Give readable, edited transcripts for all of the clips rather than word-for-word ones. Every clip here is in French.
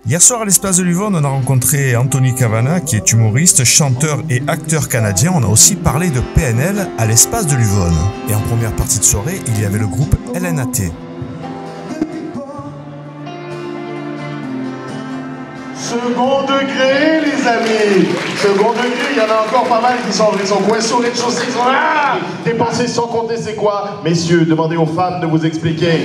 Hier soir à l'espace de Luvonne, on a rencontré Anthony Cavana, qui est humoriste, chanteur et acteur canadien. On a aussi parlé de PNL à l'espace de Luvonne. Et en première partie de soirée, il y avait le groupe LNAT. Second degré, les amis. Second degré, il y en a encore pas mal qui sont coincés au rez-de-chaussée. Ils sont là. Dépenser sans compter, c'est quoi? Messieurs, demandez aux femmes de vous expliquer.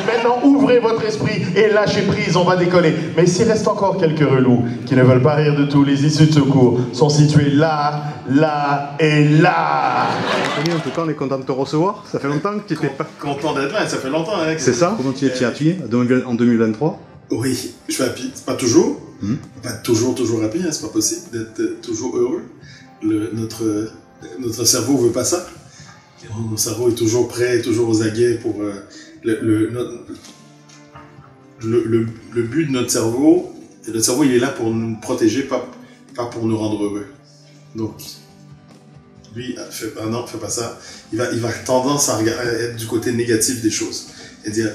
Maintenant, ouvrez votre esprit et lâchez prise, on va décoller. Mais s'il reste encore quelques relous qui ne veulent pas rire de tout, les issues de secours sont situées là, là et là. En tout cas, on est content de te recevoir. Ça fait longtemps que tu n'étais pas Content d'être là, ça fait longtemps. Hein, c'est ça? Comment tu es appuyé en 2023? Oui, je suis happy. Pas toujours. Pas toujours happy, hein, c'est pas possible d'être toujours heureux. Notre cerveau veut pas ça. Notre cerveau est toujours prêt, toujours aux aguets pour... le but de notre cerveau, il est là pour nous protéger, pas pour nous rendre heureux. Donc, lui, fais pas ça. Il va tendance à être du côté négatif des choses. Et dire,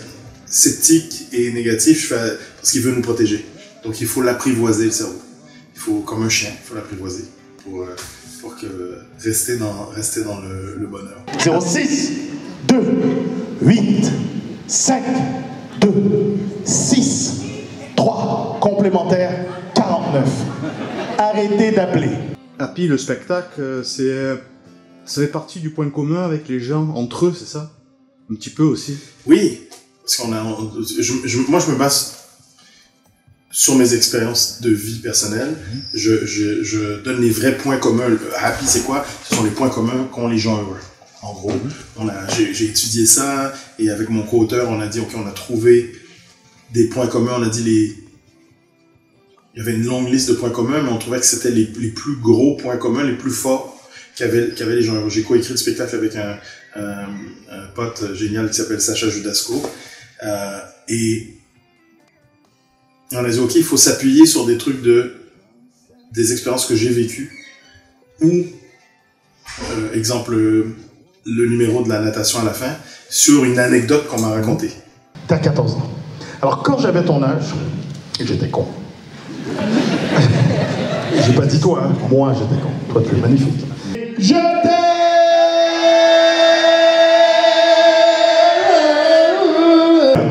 sceptique et négatif, parce qu'il veut nous protéger. Donc il faut l'apprivoiser, le cerveau. Il faut, comme un chien, il faut l'apprivoiser pour rester dans le bonheur. 06 2 8 5 2 6 3 complémentaire 49. Arrêtez d'appeler. Happy, le spectacle, ça fait partie du point commun avec les gens, entre eux, c'est ça? Un petit peu aussi. Oui, parce qu'on a... moi, je me base sur mes expériences de vie personnelle. Je donne les vrais points communs. Happy, c'est quoi? Ce sont les points communs qu'ont les gens heureux. En gros, j'ai étudié ça, et avec mon co-auteur, on a dit, OK, on a trouvé des points communs. On a dit il y avait une longue liste de points communs, mais on trouvait que c'était les plus gros points communs, les plus forts qu'avaient les gens heureux. J'ai coécrit le spectacle avec un pote génial qui s'appelle Sacha Judasco. Et on a dit, OK, il faut s'appuyer sur des trucs des expériences que j'ai vécues. Ou, exemple, le numéro de la natation à la fin, sur une anecdote qu'on m'a racontée. T'as 14 ans. Alors, quand j'avais ton âge, j'étais con. J'ai pas dit toi, hein. Moi j'étais con. Toi, tu es magnifique. Je t'aime.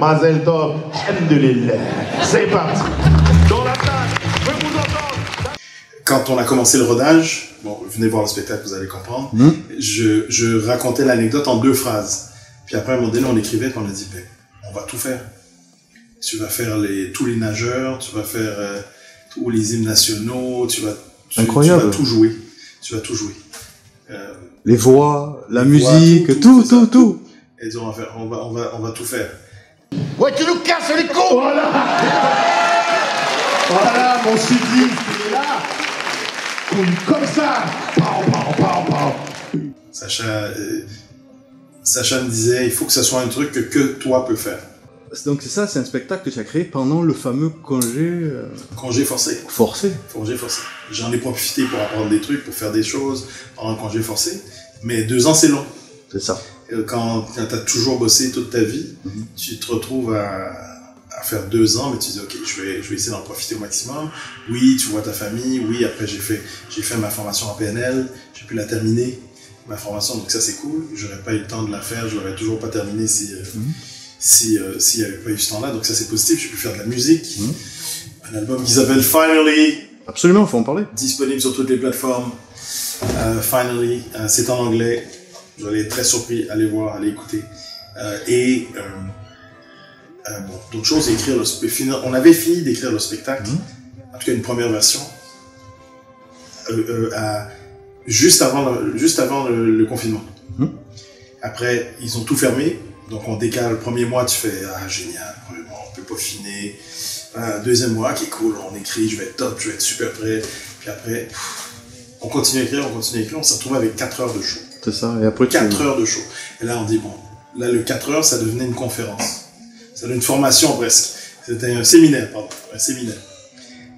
Mazel Tov, Alhamdulillah. C'est parti. Dans la salle, je veux vous entendre. Quand on a commencé le rodage, bon, venez voir le spectacle, vous allez comprendre, je racontais l'anecdote en 2 phrases. Puis après, à un moment donné, on écrivait, puis on a dit, ben, on va tout faire. Tu vas faire tous les nageurs, tu vas faire tous les hymnes nationaux, tu vas tout jouer. Tu vas tout jouer. Les voix, la musique, tout. Et on va tout faire. Ouais, tu nous casses les cons. Voilà, mon subtil, il est là. Comme ça. Sacha me disait, il faut que ça soit un truc que toi peux faire. Donc c'est ça, c'est un spectacle que tu as créé pendant le fameux congé... Congé forcé. Congé forcé. J'en ai profité pour apprendre des trucs, pour faire des choses pendant le congé forcé. Mais 2 ans, c'est long. C'est ça. Quand tu as toujours bossé toute ta vie, tu te retrouves à faire 2 ans, mais tu dis, OK, je vais essayer d'en profiter au maximum. Oui, tu vois ta famille. Oui, après, j'ai fait ma formation en PNL. J'ai pu la terminer, ma formation. Donc ça, c'est cool. J'aurais pas eu le temps de la faire. Je l'aurais toujours pas terminé s'il n'y avait pas eu ce temps-là. Donc ça, c'est positif. J'ai pu faire de la musique. Un album qui s'appelle Finally. Absolument, il faut en parler. Disponible sur toutes les plateformes. Finally, c'est en anglais. Vous allez être très surpris. Allez voir, allez écouter. Bon, d'autres choses, on avait fini d'écrire le spectacle. En tout cas, une première version. Juste avant le confinement. Après, ils ont tout fermé. Donc on décale, le premier mois, tu fais « Ah, génial, premier mois, on peut peaufiner. » Deuxième mois, qui est cool, on écrit, je vais être top, je vais être super prêt. Puis après, on continue à écrire, on s'est retrouvé avec 4 heures de show. C'est ça, et après 4 heures de show. Et là, on dit, bon, là, le 4 heures, ça devenait une conférence. Ça devenait une formation presque. C'était un séminaire, pardon, un séminaire.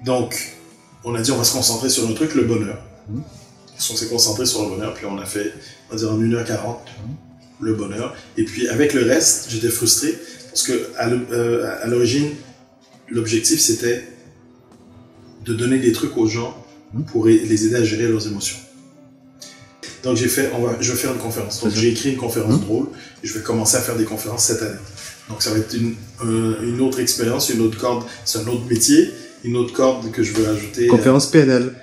Donc, on a dit, on va se concentrer sur un truc, le bonheur. On s'est concentré sur le bonheur, puis on a fait, on va dire en 1h40, le bonheur. Et puis avec le reste, j'étais frustré parce que à l'origine, l'objectif c'était de donner des trucs aux gens pour les aider à gérer leurs émotions. Donc je vais faire une conférence. Donc j'ai écrit une conférence drôle et je vais commencer à faire des conférences cette année. Donc ça va être une autre expérience, une autre corde, c'est un autre métier, une autre corde que je veux ajouter. Conférence PNL.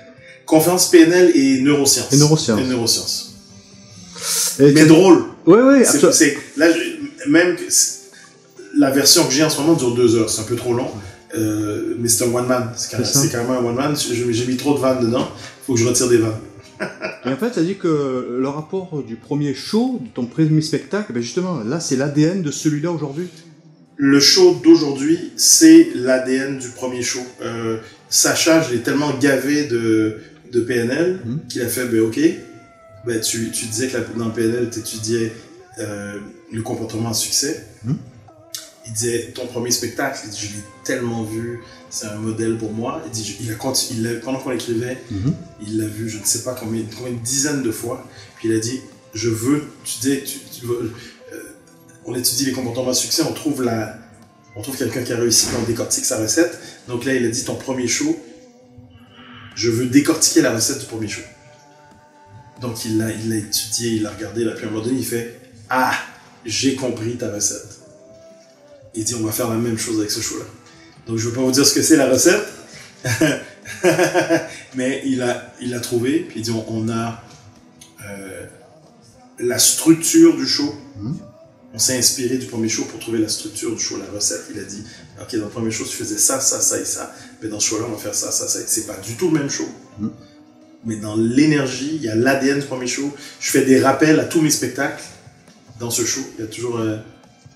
Conférence PNL et neurosciences. Et neurosciences. Mais drôle. Oui. Là, même la version que j'ai en ce moment dure 2 heures, c'est un peu trop long. Mais c'est un one man, c'est carrément un one man. J'ai mis trop de vannes dedans, il faut que je retire des vannes. Et en fait, tu as dit que le rapport du premier show, de ton premier spectacle, ben justement, là, c'est l'ADN de celui-là aujourd'hui. Le show d'aujourd'hui, c'est l'ADN du premier show. Sacha, je l'ai tellement gavé de PNL qu'il a fait, ok, tu disais que dans le PNL, tu étudiais le comportement à succès. Il disait, ton premier spectacle, il dit, je l'ai tellement vu, c'est un modèle pour moi. Il dit, pendant qu'on l'écrivait, il l'a vu, je ne sais pas combien de dizaines de fois. Puis il a dit, je veux, on étudie les comportements à succès, on trouve quelqu'un qui a réussi, on décortique sa recette. Donc là, il a dit, ton premier show, je veux décortiquer la recette du premier show. Donc il l'a étudié, il l'a regardé, puis à un moment donné, il fait, j'ai compris ta recette. Il dit, on va faire la même chose avec ce show-là. Donc, je ne veux pas vous dire ce que c'est la recette, mais il l'a trouvé, puis il dit, on a la structure du show. On s'est inspiré du premier show pour trouver la structure du show, la recette. Il a dit, ok, dans le premier show, tu faisais ça, ça, ça et ça. Mais dans ce show-là, on va faire ça, ça, ça. C'est pas du tout le même show. Mais dans l'énergie, il y a l'ADN du premier show. Je fais des rappels à tous mes spectacles. Dans ce show, il y a toujours...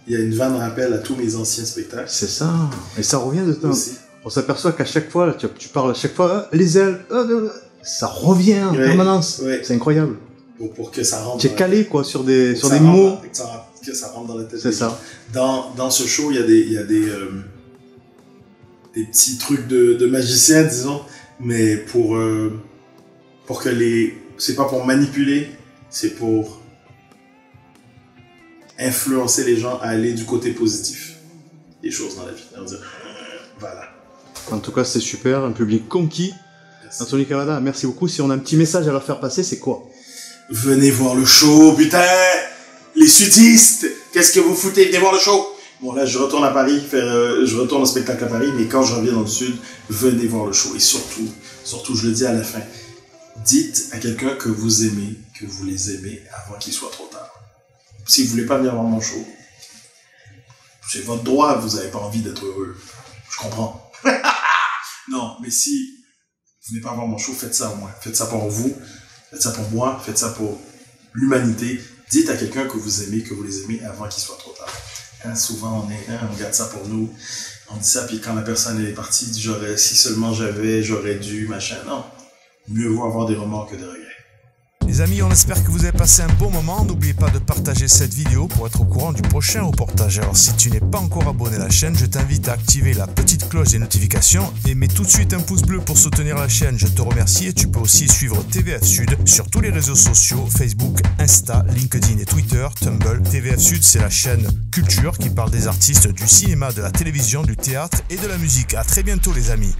il y a une vanne rappel à tous mes anciens spectacles. C'est ça. Et ça revient de temps. On s'aperçoit qu'à chaque fois, là, tu parles à chaque fois, les ailes, ça revient en permanence. Ouais. C'est incroyable. Pour que ça rentre. Tu es calé, quoi, sur des mots. Que ça rentre dans la tête. C'est ça. Dans ce show, il y a des petits trucs de magicien, disons, mais pour que c'est pas pour manipuler, c'est pour influencer les gens à aller du côté positif des choses dans la vie. Voilà. En tout cas, c'est super, un public conquis. Merci. Anthony Cavana, merci beaucoup. Si on a un petit message à leur faire passer, c'est quoi? Venez voir le show, putain! Les sudistes! Qu'est-ce que vous foutez? Venez voir le show! Bon, là, je retourne à Paris, je retourne au spectacle à Paris, mais quand je reviens dans le sud, venez voir le show. Et surtout, je le dis à la fin, dites à quelqu'un que vous aimez, que vous les aimez avant qu'il soit trop tard. Si vous voulez pas venir voir mon show, c'est votre droit, vous n'avez pas envie d'être heureux. Je comprends. Non, mais si vous venez pas voir mon show, faites ça au moins. Faites ça pour vous, faites ça pour moi, faites ça pour l'humanité. Dites à quelqu'un que vous aimez, que vous les aimez avant qu'il soit trop tard. Souvent, on garde ça pour nous. On dit ça, puis quand la personne est partie, si seulement j'aurais dû, machin. Non. Mieux vaut avoir des remords que des regrets. Les amis, on espère que vous avez passé un bon moment. N'oubliez pas de partager cette vidéo pour être au courant du prochain reportage. Alors si tu n'es pas encore abonné à la chaîne, je t'invite à activer la petite cloche des notifications et mets tout de suite un pouce bleu pour soutenir la chaîne. Je te remercie et tu peux aussi suivre TVF Sud sur tous les réseaux sociaux, Facebook, Insta, LinkedIn et Twitter, Tumblr. TVF Sud, c'est la chaîne culture qui parle des artistes du cinéma, de la télévision, du théâtre et de la musique. À très bientôt les amis.